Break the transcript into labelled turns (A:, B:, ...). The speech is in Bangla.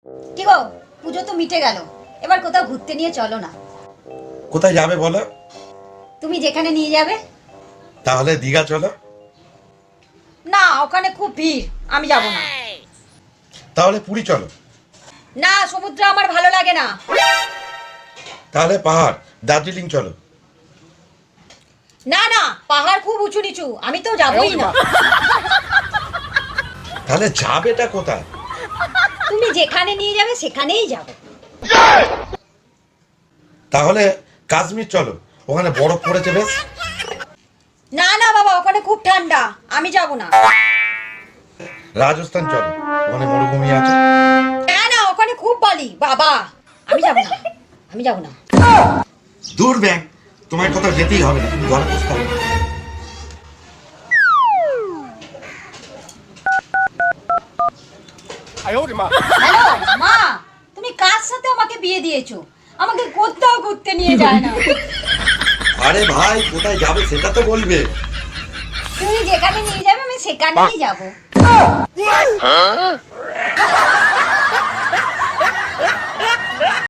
A: কি গো, পুজো তো মিটে গেল, এবার কোথাও ঘুরতে নিয়ে চলো না।
B: কোথায় যাবে বলো?
A: তুমি যেখানে নিয়ে যাবে।
B: তাহলে দীঘা চলো।
A: না, ওখানে খুব ভিড়, আমি যাব না।
B: তাহলে পুরী চলো।
A: না, সমুদ্র আমার ভালো লাগে না।
B: তাহলে পাহাড় দার্জিলিং চলো।
A: না না, পাহাড় খুব উঁচু নিচু, আমি তো যাবই না।
B: তাহলে যাবেটা কোথায়?
A: তুমি যেখানে নিয়ে যাবে সেখানেই যাব।
B: তাহলে কাশ্মীর চলো, ওখানে বরফ পড়েছে বেশ।
A: না না বাবা, ওখানে খুব ঠান্ডা, আমি যাব না।
B: রাজস্থান চলো, ওখানে মরুভূমি আছে।
A: না না, ওখানে খুব বালি বাবা, আমি যাব না, আমি যাব না।
B: দূর ব্যাং, তোমার কোথাও যেতেই হবে না, তুমি ঘরে বসতে হবে।
A: হ্যালো মা, তুমি কার সাথে আমাকে বিয়ে দিয়েছো? আমাকে কোথাও ঘুরতে নিয়ে যায় না।
B: আরে ভাই, কোথায় যাবে সেটা তো বলবে।
A: তুমি যেখানে নিয়ে যাবে আমি সেখানেই যাব।